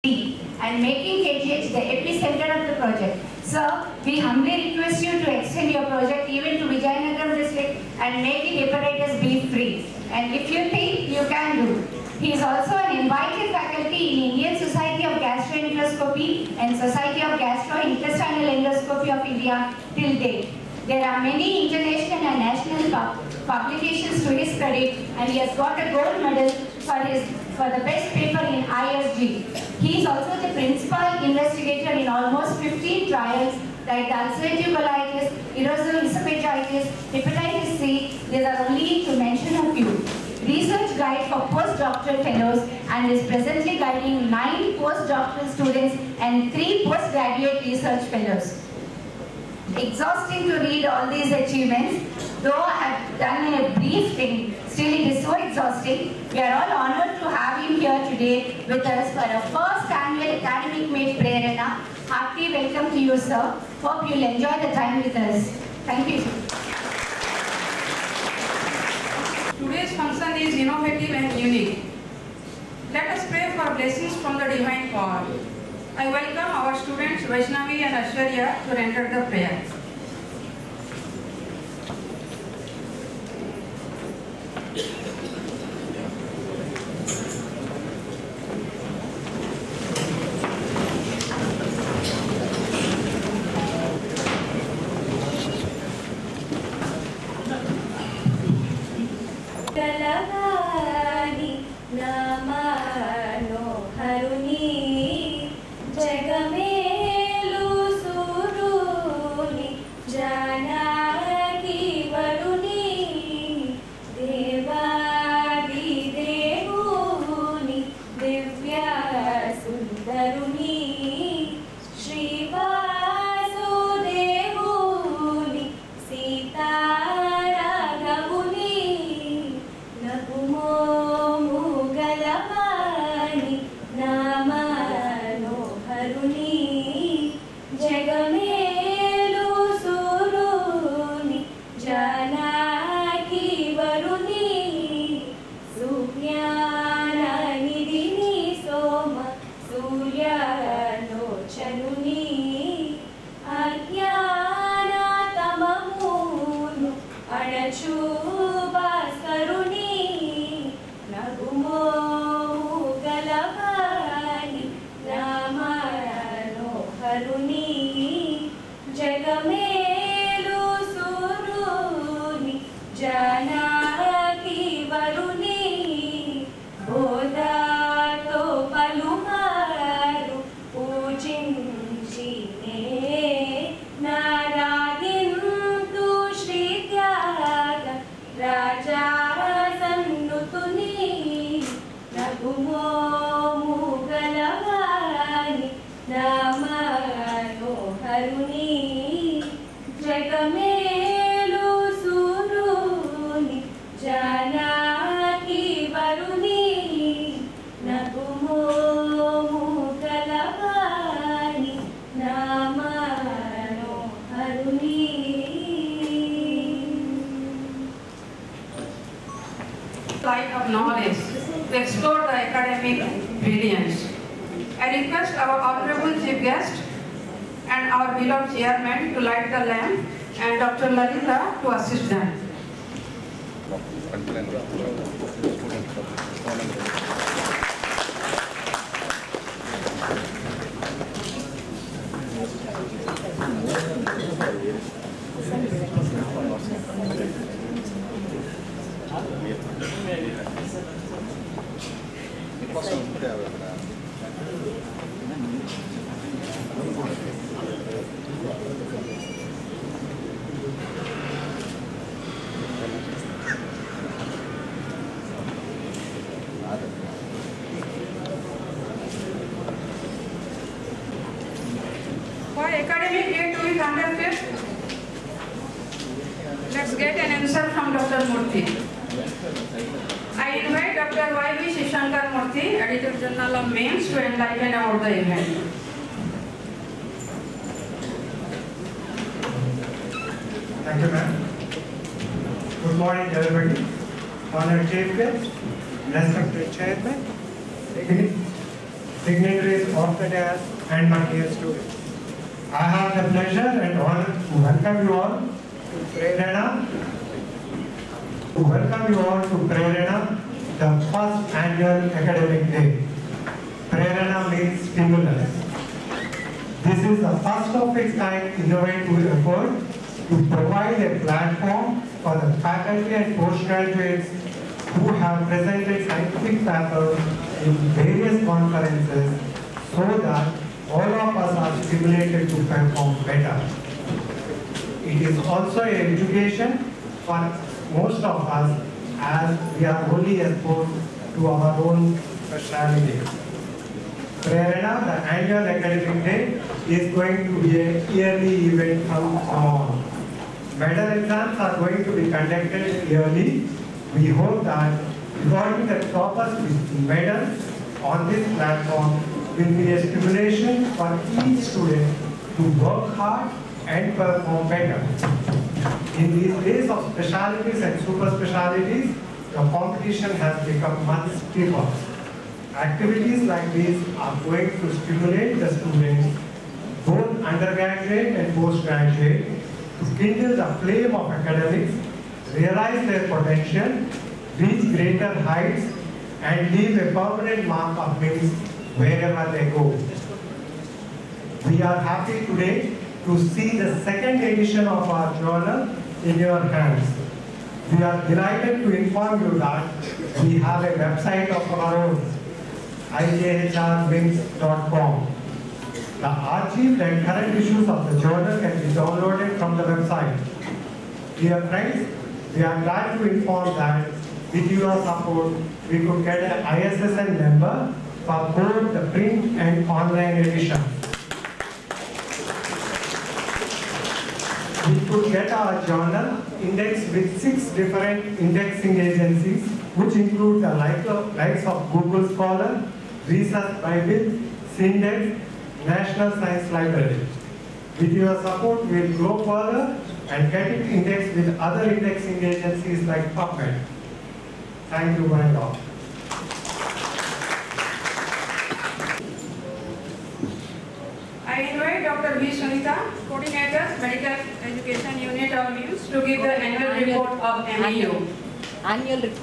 and making KGH the epicenter of the project. Sir, we humbly request you to extend your project even to Vijayanagaram district and make it hepatitis B free. And if you think you can do. He is also an invited faculty in Indian Society of Gastroenteroscopy and Society of Gastrointestinal Endoscopy of India till date. There are many international and national publications to his credit, and he has got a gold medal for the best paper in ISG. He is also the principal investigator in almost 15 trials like ulcerative colitis, erosive esophagitis, hepatitis C. These are only to mention a few. Research guide for postdoctoral fellows and is presently guiding 9 postdoctoral students and 3 postgraduate research fellows. Exhausting to read all these achievements. Though I have done a brief thing, still it is so exhausting. We are all honored to have him here today with us for our first annual Academic Meet Prerana. Hearty welcome to you, sir. Hope you'll enjoy the time with us. Thank you. Today's function is innovative and unique. Let us pray for blessings from the divine power. I welcome our students Vaishnavi and Ashwarya to render the prayer. Light of knowledge to explore the academic brilliance. I request our honorable chief guest and our beloved chairman to light the lamp and Dr. Lalita to assist them. For academic year to be conducted, let's get an answer from Dr. Murthy. I invite Dr. Y.V. Shishankar Murthy, Editor General of Mains, to enlighten about the event. Thank you, ma'am. Good morning, everybody. Honored chief guest, respected chairman, dignitaries of the dais, and my dear students. I have the pleasure and honor to welcome you all to Prerana. The first annual academic day. Prerana means stimulus. This is the first of its kind innovative effort to provide a platform for the faculty and postgraduates who have presented scientific papers in various conferences so that all of us are stimulated to perform better. It is also an education for most of us as we are only exposed to our own specialty. Prerana, the annual academic day, is going to be a yearly event from now on. Medal exams are going to be conducted yearly. We hope that rewarding the toppers with medals on this platform will be a stimulation for each student to work hard and perform better. In these days of specialties and super specialties, the competition has become much stiffer. Activities like these are going to stimulate the students, both undergraduate and postgraduate, to kindle the flame of academics, realize their potential, reach greater heights, and leave a permanent mark of wings wherever they go. We are happy today to see the second edition of our journal in your hands. We are delighted to inform you that we have a website of our own, ijhrwings.com. The archived and current issues of the journal can be downloaded from the website. Dear friends, we are glad to inform that with your support, we could get an ISSN member for both the print and online edition. We could get our journal indexed with 6 different indexing agencies, which include the likes of Google Scholar, Research Bible, Syndex, National Science Library. With your support, we will grow further and get it indexed with other indexing agencies like PubMed. Thank you, my lord. I invite Dr. V. Sunita, Coordinator, Medical Education Unit of News, to give the annual report of MEU. Annual report.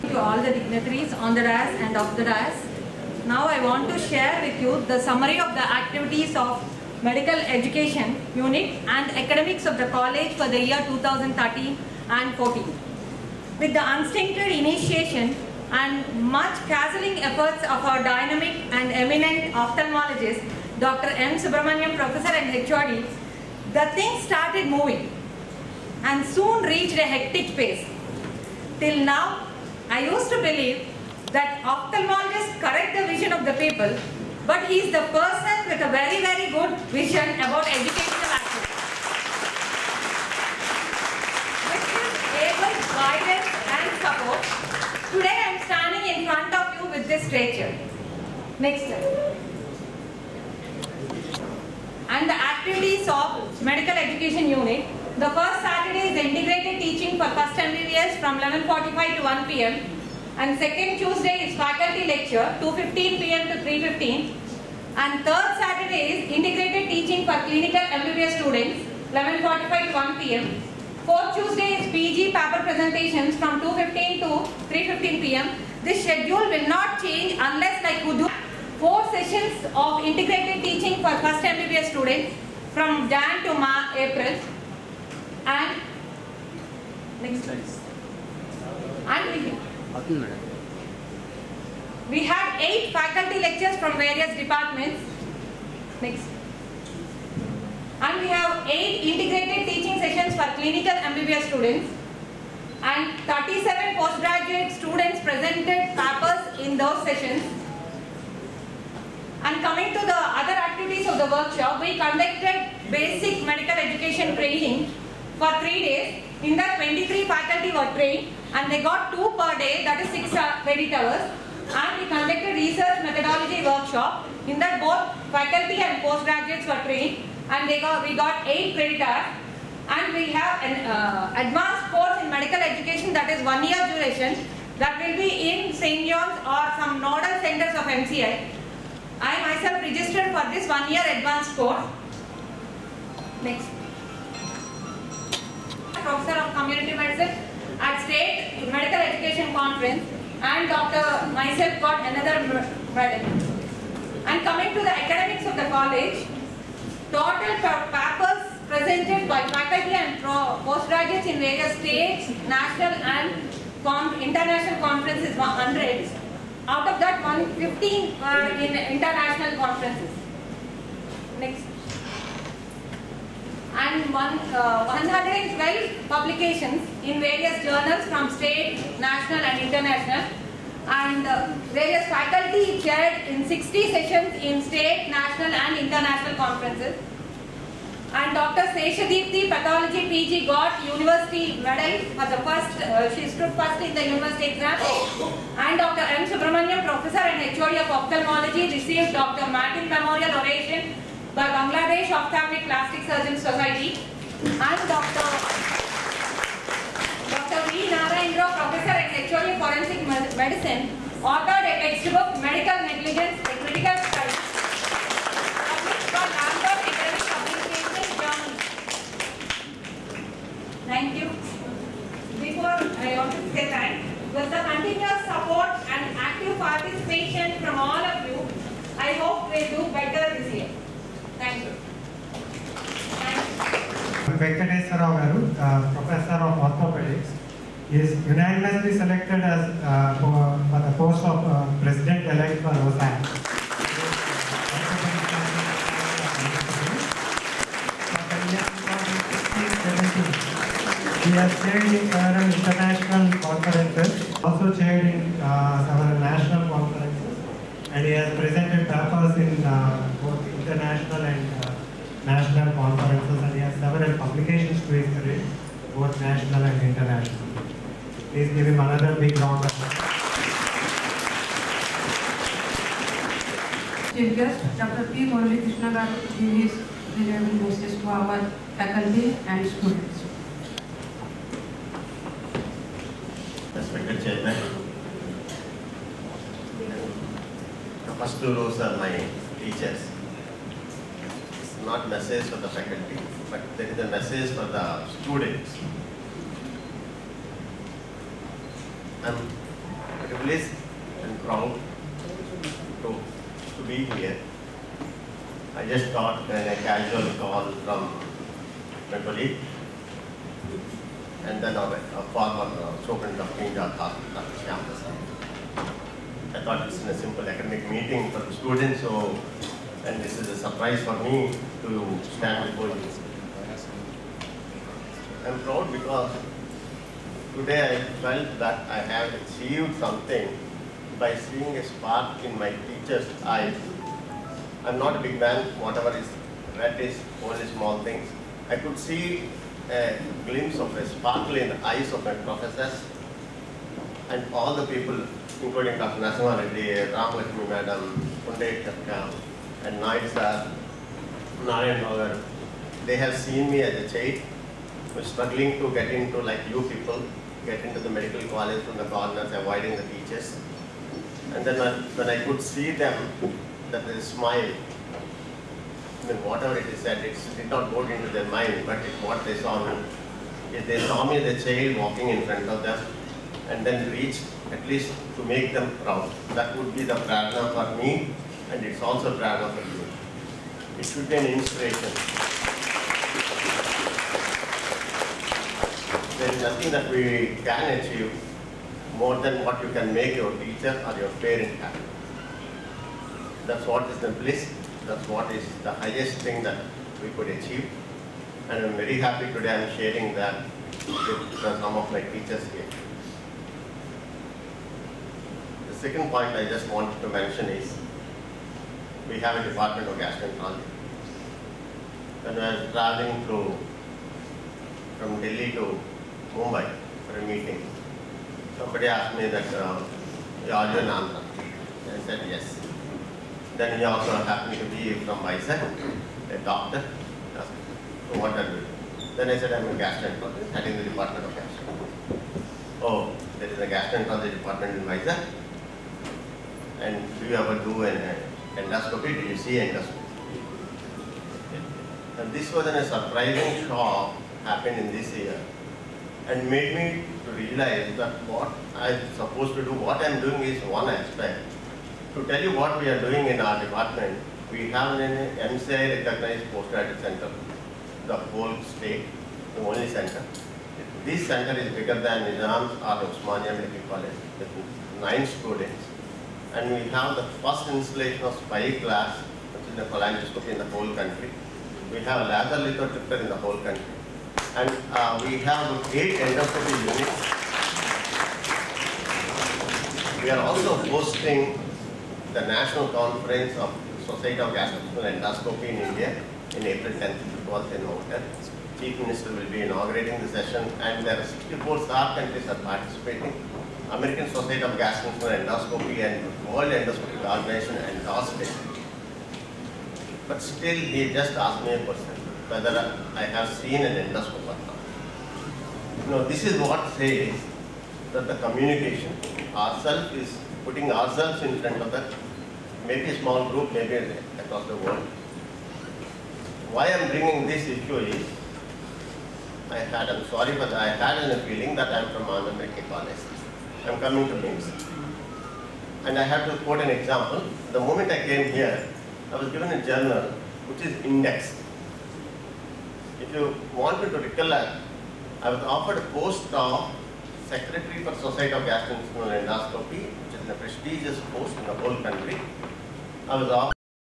To all the dignitaries on the dais and off the dais. Now I want to share with you the summary of the activities of Medical Education Unit and academics of the college for the year 2013 and 14. With the unstinted initiation and much dazzling efforts of our dynamic and eminent ophthalmologist, Dr. M. Subramaniam, Professor and HOD, the thing started moving and soon reached a hectic pace. Till now, I used to believe that ophthalmologists correct the vision of the people, but he is the person with a very, very good vision about educational aspects. With his able guidance and support, today I am standing in front of you with this stature. Next slide. And the activities of Medical Education Unit. The first Saturday is integrated teaching for first MBBS from 11:45 to 1 p.m. And second Tuesday is faculty lecture 2:15 p.m. to 3:15. And third Saturday is integrated teaching for clinical MBBS students 11:45 to 1 p.m. Fourth Tuesday is PG paper presentations from 2:15 to 3:15 p.m. This schedule will not change unless like Hudu. 4 sessions of integrated teaching for first MBBS students from Jan to April. And next slide. And we had 8 faculty lectures from various departments. Next. And we have 8 integrated teaching sessions for clinical MBBS students. And 37 postgraduate students presented papers in those sessions. And coming to the other activities of the workshop, we conducted basic medical education training for 3 days. In that 23 faculty were trained and they got 2 per day, that is 6 credit hours. And we conducted research methodology workshop. In that both faculty and postgraduates were trained and we got 8 credit hours. And we have an advanced course in medical education that is 1 year duration that will be in St. John's or some nodal centers of MCI. I myself registered for this 1-year advanced course. Next. Professor of Community Medicine at State Medical Education Conference, and myself got another medal. And coming to the academics of the college, total papers presented by faculty and postgraduates in various states, national and international conferences were hundreds. Out of that, 115 were in international conferences. Next. And 112 publications in various journals from state, national and international. And various faculty chaired in 60 sessions in state, national and international conferences. And Dr. Seshadipti, Pathology PG, got University Medal for the first, she stood first in the university exam. And Dr. M. Subramaniam, Professor and HOD of Ophthalmology, received Dr. Martin Memorial Ovation by Bangladesh Ophthalmic Plastic Surgeons Society. And Dr. V. Narayendra, Professor and HOD Forensic Medicine, authored a textbook, Medical Negligence, a Critical Study, published by Lambert Academic Publications Journal. Thank you. Before I want to say thanks, with the continuous support and active participation from all of you, I hope we do better this year. Thank you. Venkateswara Garu, Professor of Orthopedics, is unanimously selected as for the post of President-elect for OSAC. He has chaired in several international conferences, also chaired in several national conferences, and he has presented papers in both international and national conferences, and he has several publications to his credit, both national and international. Please give him another big round of applause. Chief guest, Dr. P. Murali Krishna Garu, give his valuable message to our faculty and students. Respected Chairman, the first two rows are my teachers. It's not message for the faculty, but there is a message for the students. I'm privileged and proud to be here. I just got a casual call from my colleague and then a former superintendent of King George Hospital, Dr. Shyam Prasad. I thought it's a simple academic meeting for the students, so, and this is a surprise for me to stand before you. I'm proud because today I felt that I have achieved something by seeing a spark in my teacher's eyes. I'm not a big man, whatever is read is only small things. I could see a glimpse of a sparkle in the eyes of my professors and all the people, including Dr. Narasimha Reddy, Ram Lakshmi Madam, Pundet Katka, and Naid Sir, Narayan Nagar. They have seen me as a child, struggling to get into, like you people, get into the medical college from the corners, avoiding the teachers. And then when I could see them, that they smile. I mean, whatever it is said, it did not go into their mind, but it's what they saw me. If they saw me as a child walking in front of them, and then reach at least to make them proud. That would be the prarthana for me, and it's also prarthana for you. It should be an inspiration. There is nothing that we can achieve more than what you can make your teacher or your parent happy. That's what is the bliss. That's what is the highest thing that we could achieve. And I'm very happy today I'm sharing that with some of my teachers here. The second point I just wanted to mention is, we have a department of gastroenterology. When I was traveling from Delhi to Mumbai for a meeting, somebody asked me that, are you an Andhra? I said yes. Then he also happened to be from Vizag, a doctor. So what are you? Then I said, I'm a gastroenterologist, heading the department of gastroenterology. oh, there is a gastroenterology department in Vizag, and do you ever do an endoscopy? Do you see endoscopy? And this was a surprising shock happened in this year and made me to realize that what I'm supposed to do, what I'm doing is one aspect. To tell you what we are doing in our department, we have an MCI recognized postgraduate center, the whole state, the only center. This center is bigger than Nizam's or Osmania Medical College with 9 students. And we have the first installation of spyglass, which is a colonoscopy in the whole country. We have laser lithotripsy in the whole country. And we have 8 endoscopy units. We are also hosting the National Conference of Society of Gastrointestinal Endoscopy in India in April 10th to 12th in Hotel. Chief Minister will be inaugurating the session, and there are 64 SAARC countries are participating. American Society of Gastrointestinal Endoscopy and World Endoscopic Organization endorsed it. But still, he just asked me a question, whether I have seen an endoscope or not. No, this is what says that the communication ourselves is putting ourselves in front of that, maybe a small group, maybe across the world. Why I'm bringing this issue is, I'm sorry, but I had a feeling that I'm from Andhra Medical College. I'm coming to LIMS. And I have to quote an example. The moment I came here, I was given a journal which is indexed. If you want me to recollect, I was offered a post of Secretary for Society of Gastrointestinal Endoscopy, which is a prestigious post in the whole country. I was offered